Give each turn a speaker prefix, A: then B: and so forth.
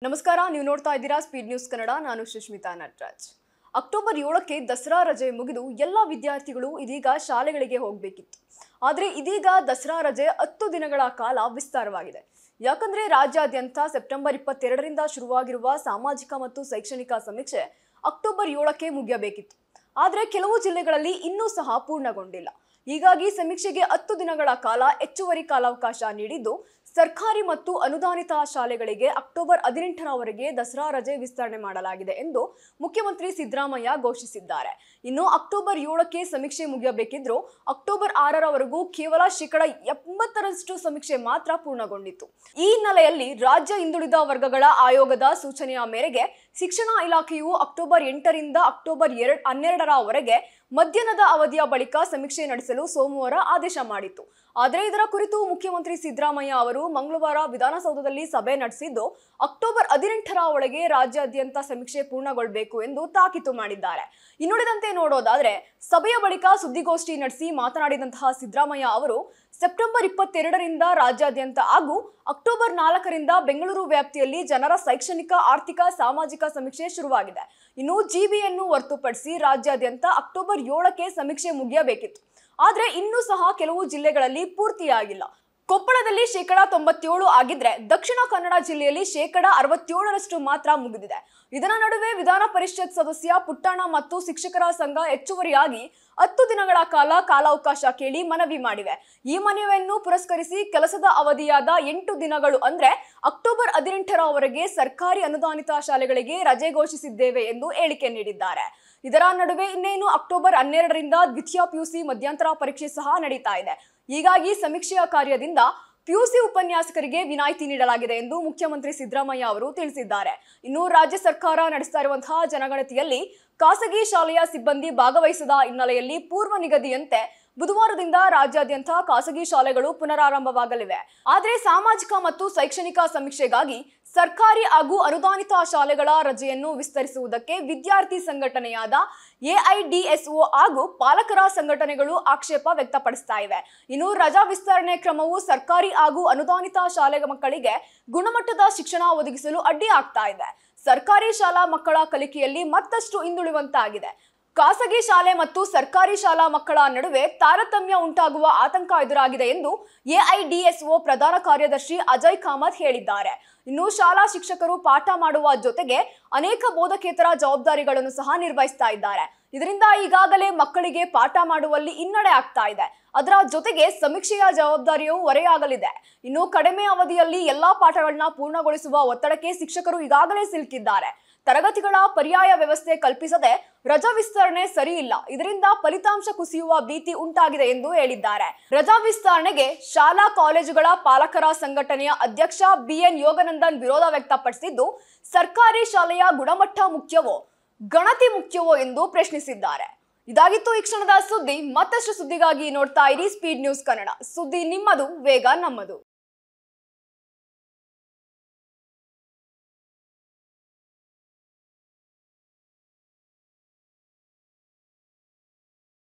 A: ನಮಸ್ಕಾರ, ನೀವು ನೋಡ್ತಾ ಇದ್ದೀರಾ ಸ್ಪೀಡ್ ನ್ಯೂಸ್ ಕನ್ನಡ. ನಾನು ಸುಷ್ಮಿತಾ ನಟರಾಜ್. ಅಕ್ಟೋಬರ್ 7ಕ್ಕೆ ದಸರಾ ರಜೆ ಮುಗಿದು ಎಲ್ಲ ವಿದ್ಯಾರ್ಥಿಗಳು ಇದೀಗ ಶಾಲೆಗಳಿಗೆ ಹೋಗಬೇಕಿತ್ತು. ಆದರೆ ಇದೀಗ ದಸರಾ ರಜೆ 10 ದಿನಗಳ ಕಾಲ ವಿಸ್ತಾರವಾಗಿದೆ. ಯಾಕಂದ್ರೆ ರಾಜ್ಯಾದ್ಯಂತ ಸೆಪ್ಟೆಂಬರ್ 22ರಿಂದ ಶುರುವಾಗಿರುವ ಸಾಮಾಜಿಕ ಮತ್ತು ಶೈಕ್ಷಣಿಕ ಸಮೀಕ್ಷೆ ಅಕ್ಟೋಬರ್ 7ಕ್ಕೆ ಮುಗಿಯಬೇಕಿತ್ತು. ಆದರೆ ಕೆಲವು ಜಿಲ್ಲೆಗಳಲ್ಲಿ ಇನ್ನೂ ಸಹ ಪೂರ್ಣಗೊಂಡಿಲ್ಲ. ಹೀಗಾಗಿ ಸಮೀಕ್ಷೆಗೆ 10 ದಿನಗಳ ಕಾಲ ಹೆಚ್ಚುವರಿ ಕಾಲಾವಕಾಶ ನೀಡಿದ್ದು, ಸರ್ಕಾರಿ ಮತ್ತು ಅನುದಾನಿತ ಶಾಲೆಗಳಿಗೆ ಅಕ್ಟೋಬರ್ 18ರವರೆಗೆ ದಸರಾ ರಜೆ ವಿಸ್ತರಣೆ ಮಾಡಲಾಗಿದೆ ಎಂದು ಮುಖ್ಯಮಂತ್ರಿ ಸಿದ್ದರಾಮಯ್ಯ ಘೋಷಿಸಿದ್ದಾರೆ. ಇನ್ನು ಅಕ್ಟೋಬರ್ 7ಕ್ಕೆ ಸಮೀಕ್ಷೆ ಮುಗಿಯಬೇಕಿದ್ರೂ ಅಕ್ಟೋಬರ್ 6ರವರೆಗೂ ಕೇವಲ 80% ಸಮೀಕ್ಷೆ ಮಾತ್ರ ಪೂರ್ಣಗೊಂಡಿತ್ತು. ಈ ಹಿನ್ನೆಲೆಯಲ್ಲಿ ರಾಜ್ಯ ಹಿಂದುಳಿದ ವರ್ಗಗಳ ಆಯೋಗದ ಸೂಚನೆಯ ಮೇರೆಗೆ ಶಿಕ್ಷಣ ಇಲಾಖೆಯು ಅಕ್ಟೋಬರ್ 8ರಿಂದ ಅಕ್ಟೋಬರ್ 12ರವರೆಗೆ ಮಧ್ಯಾಹ್ನದ ಅವಧಿಯ ಬಳಿಕ ಸಮೀಕ್ಷೆ ನಡೆಸಲು ಸೋಮವಾರ ಆದೇಶ ಮಾಡಿತ್ತು. ಆದರೆ ಇದರ ಕುರಿತು ಮುಖ್ಯಮಂತ್ರಿ ಸಿದ್ದರಾಮಯ್ಯ ಅವರು ಮಂಗಳವಾರ ವಿಧಾನಸೌಧದಲ್ಲಿ ಸಭೆ ನಡೆಸಿದ್ದು, ಅಕ್ಟೋಬರ್ 18ರ ಒಳಗೆ ರಾಜ್ಯಾದ್ಯಂತ ಸಮೀಕ್ಷೆ ಪೂರ್ಣಗೊಳ್ಳಬೇಕು ಎಂದು ತಾಕೀತು ಮಾಡಿದ್ದಾರೆ. ಇನ್ನುಳಿದಂತೆ ನೋಡೋದಾದ್ರೆ, ಸಭೆಯ ಬಳಿಕ ಸುದ್ದಿಗೋಷ್ಠಿ ನಡೆಸಿ ಮಾತನಾಡಿದಂತಹ ಸಿದ್ದರಾಮಯ್ಯ ಅವರು ಸೆಪ್ಟೆಂಬರ್ 22ರಿಂದ ರಾಜ್ಯಾದ್ಯಂತ ಹಾಗೂ ಅಕ್ಟೋಬರ್ 4ರಿಂದ ಬೆಂಗಳೂರು ವ್ಯಾಪ್ತಿಯಲ್ಲಿ ಜನರ ಶೈಕ್ಷಣಿಕ, ಆರ್ಥಿಕ, ಸಾಮಾಜಿಕ ಸಮೀಕ್ಷೆ ಶುರುವಾಗಿದೆ. ಇನ್ನು ಜಿಬಿಯನ್ನು ಹೊರತುಪಡಿಸಿ ರಾಜ್ಯಾದ್ಯಂತ ಅಕ್ಟೋಬರ್ 7ಕ್ಕೆ ಸಮೀಕ್ಷೆ ಮುಗಿಯಬೇಕಿತ್ತು. ಆದ್ರೆ ಇನ್ನೂ ಸಹ ಕೆಲವು ಜಿಲ್ಲೆಗಳಲ್ಲಿ ಪೂರ್ತಿಯಾಗಿಲ್ಲ. ಕೊಪ್ಪಳದಲ್ಲಿ 97% ಆಗಿದ್ರೆ ದಕ್ಷಿಣ ಕನ್ನಡ ಜಿಲ್ಲೆಯಲ್ಲಿ 67% ಮಾತ್ರ ಮುಗಿದಿದೆ. ಇದರ ನಡುವೆ ವಿಧಾನ ಪರಿಷತ್ ಸದಸ್ಯ ಪುಟ್ಟಣ್ಣ ಮತ್ತು ಶಿಕ್ಷಕರ ಸಂಘ ಹೆಚ್ಚುವರಿಯಾಗಿ 10 ದಿನಗಳ ಕಾಲಾವಕಾಶ ಕೇಳಿ ಮನವಿ ಮಾಡಿವೆ. ಈ ಮನವಿಯನ್ನು ಪುರಸ್ಕರಿಸಿ ಕೆಲಸದ ಅವಧಿಯಾದ 8 ದಿನಗಳು ಅಂದ್ರೆ ಅಕ್ಟೋಬರ್ 18ರವರೆಗೆ ಸರ್ಕಾರಿ ಅನುದಾನಿತ ಶಾಲೆಗಳಿಗೆ ರಜೆ ಘೋಷಿಸಿದ್ದೇವೆ ಎಂದು ಹೇಳಿಕೆ ನೀಡಿದ್ದಾರೆ. ಇದರ ನಡುವೆ ಇನ್ನೇನು ಅಕ್ಟೋಬರ್ 12ರಿಂದ ದ್ವಿತೀಯ ಪಿಯುಸಿ ಮಧ್ಯಂತರ ಪರೀಕ್ಷೆ ಸಹ ನಡೀತಾ ಇದೆ. ಹೀಗಾಗಿ ಸಮೀಕ್ಷೆಯ ಕಾರ್ಯದಿಂದ ಪಿಯುಸಿ ಉಪನ್ಯಾಸಕರಿಗೆ ವಿನಾಯಿತಿ ನೀಡಲಾಗಿದೆ ಎಂದು ಮುಖ್ಯಮಂತ್ರಿ ಸಿದ್ದರಾಮಯ್ಯ ಅವರು ತಿಳಿಸಿದ್ದಾರೆ. ಇನ್ನು ರಾಜ್ಯ ಸರ್ಕಾರ ನಡೆಸ್ತಾ ಇರುವಂತಹ ಜನಗಣತಿಯಲ್ಲಿ ಖಾಸಗಿ ಶಾಲೆಯ ಸಿಬ್ಬಂದಿ ಭಾಗವಹಿಸದ ಹಿನ್ನೆಲೆಯಲ್ಲಿ ಪೂರ್ವ ನಿಗದಿಯಂತೆ ಬುಧವಾರದಿಂದ ರಾಜ್ಯಾದ್ಯಂತ ಖಾಸಗಿ ಶಾಲೆಗಳು ಪುನರಾರಂಭವಾಗಲಿವೆ. ಆದರೆ ಸಾಮಾಜಿಕ ಮತ್ತು ಶೈಕ್ಷಣಿಕ ಸಮೀಕ್ಷೆಗಾಗಿ ಸರ್ಕಾರಿ ಹಾಗೂ ಅನುದಾನಿತ ಶಾಲೆಗಳ ರಜೆಯನ್ನು ವಿಸ್ತರಿಸುವುದಕ್ಕೆ ವಿದ್ಯಾರ್ಥಿ ಸಂಘಟನೆಯಾದ ಎಐಡಿಎಸ್ಒ ಹಾಗೂ ಪಾಲಕರ ಸಂಘಟನೆಗಳು ಆಕ್ಷೇಪ ವ್ಯಕ್ತಪಡಿಸ್ತಾ ಇವೆ. ಇನ್ನು ರಜಾ ವಿಸ್ತರಣೆ ಕ್ರಮವು ಸರ್ಕಾರಿ ಹಾಗೂ ಅನುದಾನಿತ ಶಾಲೆ ಮಕ್ಕಳಿಗೆ ಗುಣಮಟ್ಟದ ಶಿಕ್ಷಣ ಒದಗಿಸಲು ಅಡ್ಡಿ ಆಗ್ತಾ ಇದೆ. ಸರ್ಕಾರಿ ಶಾಲಾ ಮಕ್ಕಳ ಕಲಿಕೆಯಲ್ಲಿ ಮತ್ತಷ್ಟು ಹಿಂದುಳಿಯುವಂತಾಗಿದೆ. ಖಾಸಗಿ ಶಾಲೆ ಮತ್ತು ಸರ್ಕಾರಿ ಶಾಲಾ ಮಕ್ಕಳ ನಡುವೆ ತಾರತಮ್ಯ ಉಂಟಾಗುವ ಆತಂಕ ಎದುರಾಗಿದೆ ಎಂದು ಎಐಡಿಎಸ್ಒ ಪ್ರಧಾನ ಕಾರ್ಯದರ್ಶಿ ಅಜಯ್ ಕಾಮತ್ ಹೇಳಿದ್ದಾರೆ. ಇನ್ನು ಶಾಲಾ ಶಿಕ್ಷಕರು ಪಾಠ ಮಾಡುವ ಜೊತೆಗೆ ಅನೇಕ ಬೋಧಕೇತರ ಜವಾಬ್ದಾರಿಗಳನ್ನು ಸಹ ನಿರ್ವಹಿಸ್ತಾ ಇದ್ದಾರೆ. ಇದರಿಂದ ಈಗಾಗಲೇ ಮಕ್ಕಳಿಗೆ ಪಾಠ ಮಾಡುವಲ್ಲಿ ಹಿನ್ನಡೆ ಆಗ್ತಾ ಇದೆ. ಅದರ ಜೊತೆಗೆ ಸಮೀಕ್ಷೆಯ ಜವಾಬ್ದಾರಿಯೂ ಹೊರೆಯಾಗಲಿದೆ. ಇನ್ನು ಕಡಿಮೆ ಅವಧಿಯಲ್ಲಿ ಎಲ್ಲಾ ಪಾಠಗಳನ್ನ ಪೂರ್ಣಗೊಳಿಸುವ ಒತ್ತಡಕ್ಕೆ ಶಿಕ್ಷಕರು ಈಗಾಗಲೇ ಸಿಲುಕಿದ್ದಾರೆ. ತರಗತಿಗಳ ಪರ್ಯಾಯ ವ್ಯವಸ್ಥೆ ಕಲ್ಪಿಸದೆ ರಜಾ ವಿಸ್ತರಣೆ ಸರಿ ಇಲ್ಲ. ಇದರಿಂದ ಫಲಿತಾಂಶ ಕುಸಿಯುವ ಭೀತಿ ಉಂಟಾಗಿದೆ ಎಂದು ಹೇಳಿದ್ದಾರೆ. ರಜಾ ವಿಸ್ತರಣೆಗೆ ಶಾಲಾ ಕಾಲೇಜುಗಳ ಪಾಲಕರ ಸಂಘಟನೆಯ ಅಧ್ಯಕ್ಷ ಬಿಎನ್ ಯೋಗಾನಂದನ್ ವಿರೋಧ ವ್ಯಕ್ತಪಡಿಸಿದ್ದು, ಸರ್ಕಾರಿ ಶಾಲೆಯ ಗುಣಮಟ್ಟ ಮುಖ್ಯವೋ ಗಣತಿ ಮುಖ್ಯವೋ ಎಂದು ಪ್ರಶ್ನಿಸಿದ್ದಾರೆ. ಇದಾಗಿತ್ತು ಈ ಕ್ಷಣದ ಸುದ್ದಿ. ಮತ್ತಷ್ಟು ಸುದ್ದಿಗಾಗಿ ನೋಡ್ತಾ ಇರಿ ಸ್ಪೀಡ್ ನ್ಯೂಸ್ ಕನ್ನಡ. ಸುದ್ದಿ ನಿಮ್ಮದು, ವೇಗ ನಮ್ಮದು.